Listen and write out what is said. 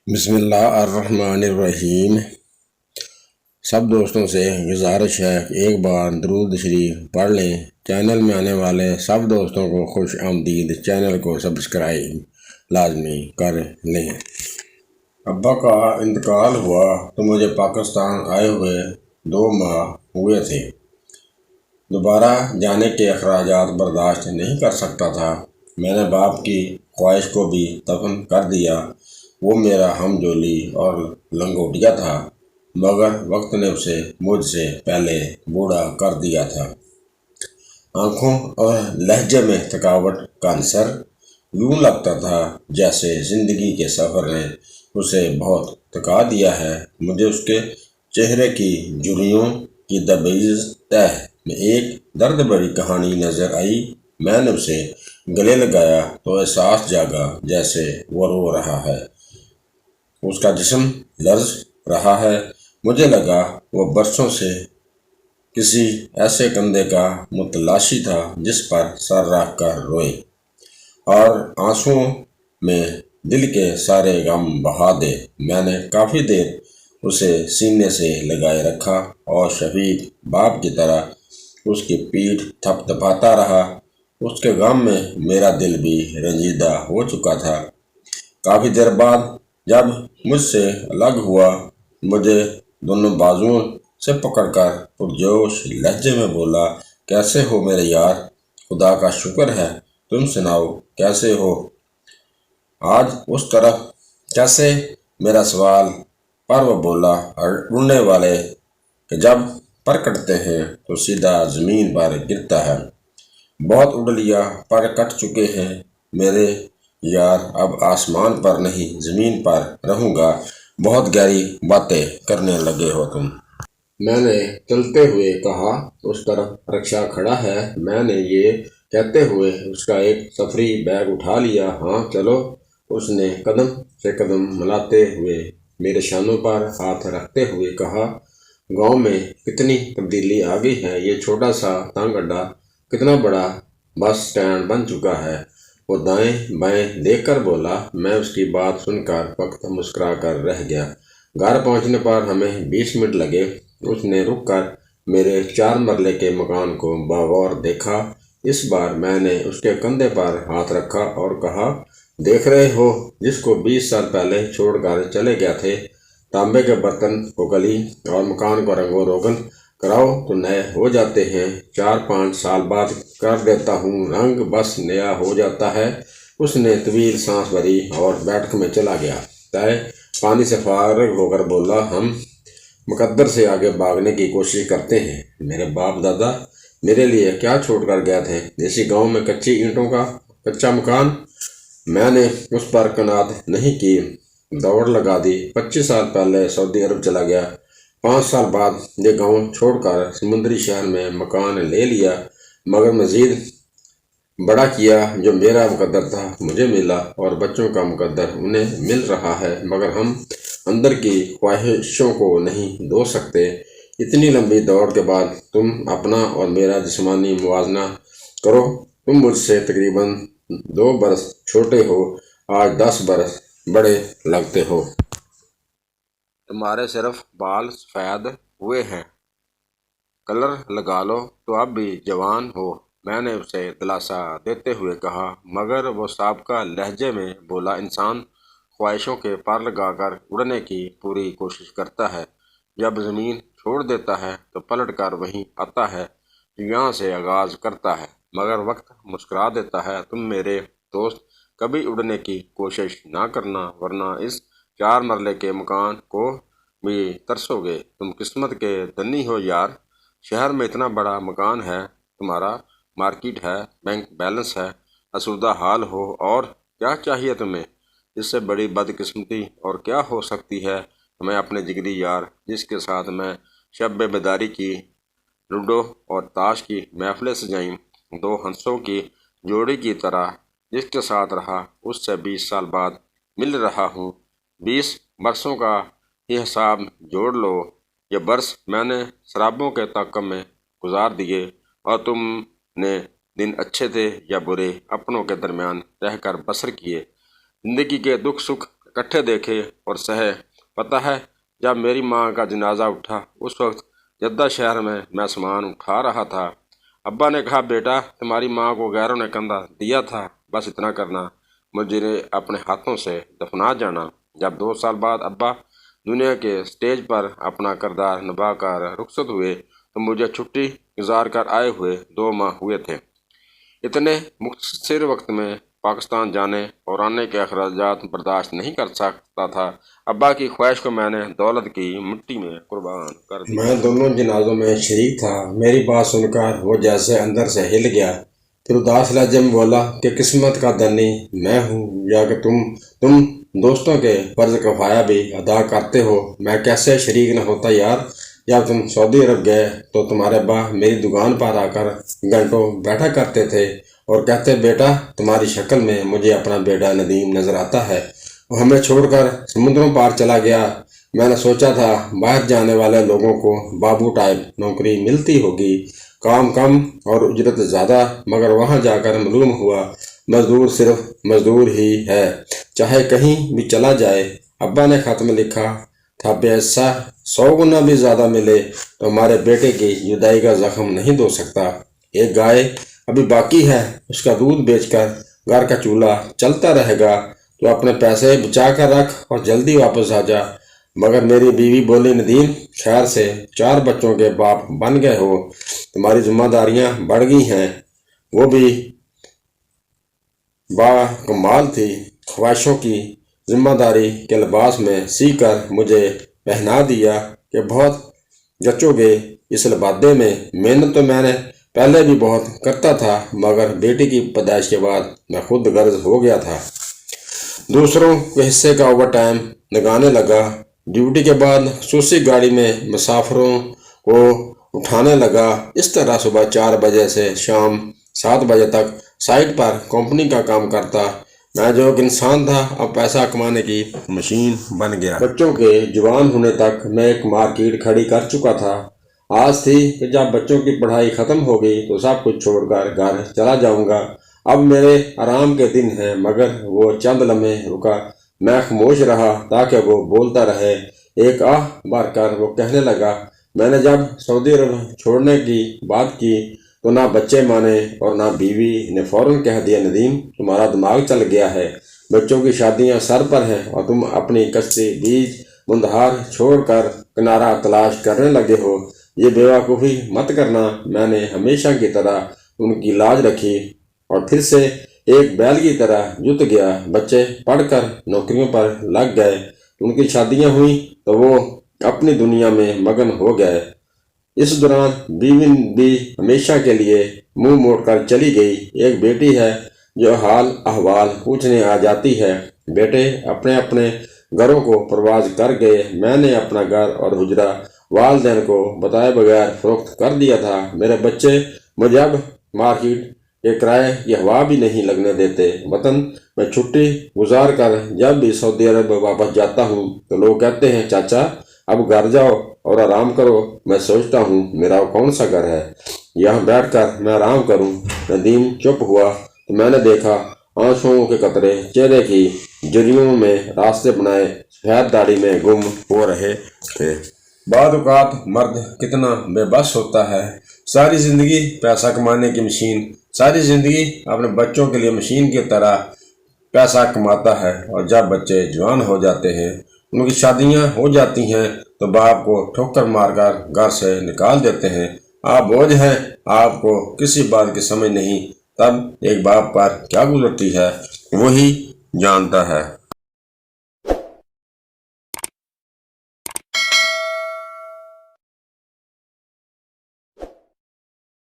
بسم اللہ الرحمن الرحیم۔ سب دوستوں سے گزارش ہے کہ ایک بار درود شریف پڑھ لیں۔ چینل میں آنے والے سب دوستوں کو خوش آمدید۔ چینل کو سبسکرائب لازمی کر لیں۔ ابا کا انتقال ہوا تو مجھے پاکستان آئے ہوئے 2 ماہ ہوئے تھے۔ دوبارہ جانے کے اخراجات برداشت نہیں کر سکتا تھا۔ میں نے باپ کی خواہش کو بھی دفن کر دیا۔ وہ میرا ہم جولی اور لنگوٹیا تھا، مگر وقت نے اسے مجھ سے پہلے بوڑھا کر دیا تھا۔ آنکھوں اور لہجے میں تھکاوٹ کا عنصر، یوں لگتا تھا جیسے زندگی کے سفر نے اسے بہت تھکا دیا ہے۔ مجھے اس کے چہرے کی جھریوں کی دبیض تہ میں ایک درد بھری کہانی نظر آئی۔ میں نے اسے گلے لگایا تو احساس جاگا جیسے وہ رو رہا ہے، اس کا جسم لرز رہا ہے۔ مجھے لگا وہ برسوں سے کسی ایسے کندھے کا متلاشی تھا جس پر سر رکھ کر روئے اور آنسوؤں میں دل کے سارے غم بہا دے۔ میں نے کافی دیر اسے سینے سے لگائے رکھا اور شفیق باپ کی طرح اس کی پیٹھ تھپ تھپاتا رہا۔ اس کے غم میں میرا دل بھی رنجیدہ ہو چکا تھا۔ کافی دیر بعد جب مجھ سے الگ ہوا، مجھے دونوں بازوؤں سے پکڑ کر پرجوش لہجے میں بولا، کیسے ہو میرے یار؟ خدا کا شکر ہے، تم سناؤ کیسے ہو؟ آج اس طرف کیسے؟ میرا سوال پر وہ بولا، اڑنے والے کہ جب پر کٹتے ہیں تو سیدھا زمین پر گرتا ہے۔ بہت اڑ لیا، پر کٹ چکے ہیں میرے یار، اب آسمان پر نہیں زمین پر رہوں گا۔ بہت گہری باتیں کرنے لگے ہو تم۔ میں نے چلتے ہوئے کہا، اس طرف رکشا کھڑا ہے۔ میں نے یہ کہتے ہوئے اس کا ایک سفری بیگ اٹھا لیا۔ ہاں چلو۔ اس نے قدم سے قدم ملاتے ہوئے میرے شانوں پر ہاتھ رکھتے ہوئے کہا، گاؤں میں کتنی تبدیلی آ گئی ہے۔ یہ چھوٹا سا تنگ اڈا کتنا بڑا بس سٹینڈ بن چکا ہے۔ وہ دائیں بائیں دیکھ کر بولا۔ میں اس کی بات سن کر وقت مسکرا کر رہ گیا۔ گھر پہنچنے پر ہمیں 20 منٹ لگے۔ اس نے رک کر میرے 4 مرلے کے مکان کو باغور دیکھا۔ اس بار میں نے اس کے کندھے پر ہاتھ رکھا اور کہا، دیکھ رہے ہو، جس کو 20 سال پہلے چھوڑ کر چلے گئے تھے، تانبے کے برتن کو کلی اور مکان کو رنگ و روگن کراؤ تو نئے ہو جاتے ہیں۔ 4-5 سال بعد کر دیتا ہوں رنگ، بس نیا ہو جاتا ہے۔ اس نے طویل سانس بھری اور بیٹھک میں چلا گیا۔ تائے پانی سے فارغ ہو کر بولا، ہم مقدر سے آگے بھاگنے کی کوشش کرتے ہیں۔ میرے باپ دادا میرے لیے کیا چھوڑ کر گئے تھے؟ دیسی گاؤں میں کچی اینٹوں کا کچا مکان۔ میں نے اس پر کناد نہیں کی، دوڑ لگا دی۔ 25 سال پہلے سعودی عرب چلا گیا۔ 5 سال بعد یہ گاؤں چھوڑ کر سمندری شہر میں مکان لے لیا، مگر مزید بڑا کیا۔ جو میرا مقدر تھا مجھے ملا اور بچوں کا مقدر انہیں مل رہا ہے، مگر ہم اندر کی خواہشوں کو نہیں دھو سکتے۔ اتنی لمبی دوڑ کے بعد تم اپنا اور میرا جسمانی موازنہ کرو۔ تم مجھ سے تقریباً 2 برس چھوٹے ہو، آج 10 برس بڑے لگتے ہو۔ تمہارے صرف بال سفید ہوئے ہیں، کلر لگا لو تو اب بھی جوان ہو۔ میں نے اسے دلاسا دیتے ہوئے کہا، مگر وہ سابقہ لہجے میں بولا، انسان خواہشوں کے پر لگا کر اڑنے کی پوری کوشش کرتا ہے، جب زمین چھوڑ دیتا ہے تو پلٹ کر وہیں آتا ہے جو یہاں سے آغاز کرتا ہے، مگر وقت مسکرا دیتا ہے۔ تم میرے دوست کبھی اڑنے کی کوشش نہ کرنا، ورنہ اس 4 مرلے کے مکان کو بھی ترسو گے۔ تم قسمت کے دھنی ہو یار، شہر میں اتنا بڑا مکان ہے، تمہارا مارکیٹ ہے، بینک بیلنس ہے، آسودہ حال ہو، اور کیا چاہیے تمہیں؟ اس سے بڑی بدقسمتی اور کیا ہو سکتی ہے؟ میں اپنے جگری یار، جس کے ساتھ میں شب بیداری کی لوڈو اور تاش کی محفلیں سجائیں، 2 ہنسوں کی جوڑی کی طرح جس کے ساتھ رہا، اس سے 20 سال بعد مل رہا ہوں۔ 20 برسوں کا ہی حساب جوڑ لو۔ یہ برس میں نے شرابوں کے تعاقب میں گزار دیے، اور تم نے دن اچھے تھے یا برے اپنوں کے درمیان رہ کر بسر کیے۔ زندگی کے دکھ سکھ इकट्ठे देखे और सहे। पता है, जब मेरी माँ का जनाजा उठा उस वक्त जद्दा शहर में मैं सामान उठा रहा था। अब्बा ने कहा, बेटा तुम्हारी माँ को गैरों ने कंधा दिया था, बस इतना करना, मुझे अपने हाथों से दफना जाना। जब 2 साल बाद अब्बा दुनिया के स्टेज पर अपना किरदार निभाकर रुखसत हुए तो मुझे छुट्टी गुजार कर आए हुए 2 माह हुए थे। इतने मुख्तसर वक्त में पाकिस्तान जाने और आने के अखराजात बर्दाश्त नहीं कर सकता था। अब्बा की ख्वाहिश को मैंने दौलत की मिट्टी में कुर्बान कर दिया। मैं दोनों जनाजों में शरीक था। मेरी बात सुनकर वो जैसे अंदर से हिल गया। फिर उदास लहजे में बोला कि किस्मत का धनी मैं हूँ या कि तुम दोस्तों के फर्ज कफाया भी अदा करते हो। मैं कैसे शरीक न होता यार। जब तुम सऊदी अरब गए तो तुम्हारे अब्बा मेरी दुकान पर आकर घंटों बैठा करते थे और कहते, बेटा तुम्हारी शक्ल में मुझे अपना बेटा नदीम नजर आता है। वो हमें छोड़कर समुद्रों पार चला गया। मैंने सोचा था बाहर जाने वाले लोगों को बाबू टाइप नौकरी मिलती होगी, काम कम और उजरत ज़्यादा, मगर वहाँ जाकर मालूम हुआ मजदूर सिर्फ मजदूर ही है, चाहे कहीं भी चला जाए। अब्बा ने खत में लिखा था, पैसा 100 गुना भी ज़्यादा मिले तो हमारे बेटे की जुदाई का जख्म नहीं धो सकता। एक गाय अभी बाकी है, उसका दूध बेचकर घर का चूल्हा चलता रहेगा। तो अपने पैसे बचा कर रख और जल्दी वापस आ जा। मगर मेरी बीवी बोली, नदीम खैर से 4 बच्चों के बाप बन गए हो, तुम्हारी जिम्मेदारियां बढ़ गई हैं। वो भी बाकमाल थी। ख्वाहिशों की जिम्मेदारी के लिबास में सीकर मुझे पहना दिया कि बहुत जचोगे इस लबादे में। मेहनत तो मैंने पहले भी बहुत करता था, मगर बेटी की पैदाइश के बाद मैं खुद गर्ज हो गया था। दूसरों के हिस्से का ओवर टाइम लगाने लगा। ड्यूटी के बाद खसूसी गाड़ी में मुसाफिरों को उठाने लगा। इस तरह सुबह 4 बजे से शाम 7 बजे तक साइट पर कंपनी का काम करता। मैं जो एक इंसान था अब पैसा कमाने की मशीन बन गया। बच्चों के जवान होने तक मैं एक मार्केट खड़ी कर चुका था। आज थी कि जब बच्चों की पढ़ाई ख़त्म हो गई तो सब कुछ छोड़कर घर चला जाऊंगा। अब मेरे आराम के दिन हैं, मगर वो चंद लम्हे रुका। मैं खामोश रहा ताकि वो बोलता रहे। एक आह भरकर वो कहने लगा, मैंने जब सऊदी अरब छोड़ने की बात की तो ना बच्चे माने और ना बीवी ने फौरन कह दिया, नदीम तुम्हारा दिमाग चल गया है, बच्चों की शादियां सर पर हैं और तुम अपनी कश्ती बीज मुंदहार छोड़कर किनारा तलाश करने लगे हो। ये बेवकूफ़ी मत करना। मैंने हमेशा की तरह उनकी लाज रखी और फिर से एक बैल की तरह जुत गया। बच्चे पढ़कर नौकरियों पर लग गए, उनकी शादियां हुई तो वो अपनी दुनिया में मगन हो गए। इस दौरान बीवी भी हमेशा के लिए मुंह मोड़कर चली गई। एक बेटी है जो हाल अहवाल पूछने आ जाती है। बेटे अपने अपने घरों को परवाज कर गए। मैंने अपना घर और हुजरा वालदैन को बताए बगैर फरोख्त कर दिया था। मेरे बच्चे मुझे अब मार्केट के किराए की हवा भी नहीं लगने देते। वतन में छुट्टी गुजार कर जब भी सऊदी अरब वापस जाता हूँ तो लोग कहते हैं, चाचा अब घर जाओ और आराम करो। मैं सोचता हूँ मेरा कौन सा घर है, यहाँ बैठकर मैं आराम करूँ। नदीम चुप हुआ तो मैंने देखा आंसुओं के कतरे चेहरे की जरियों में रास्ते बनाए सफेद दाढ़ी में गुम हो रहे थे। बाद औक़ात मर्द कितना बेबस होता है। सारी ज़िंदगी पैसा कमाने की मशीन, सारी ज़िंदगी अपने बच्चों के लिए मशीन की तरह पैसा कमाता है, और जब बच्चे जवान हो जाते हैं, उनकी शादियां हो जाती हैं तो बाप को ठोकर मारकर घर से निकाल देते हैं। आप बोझ हैं, आपको किसी बात की समझ नहीं। तब एक बाप पर क्या गुजरती है वही जानता है।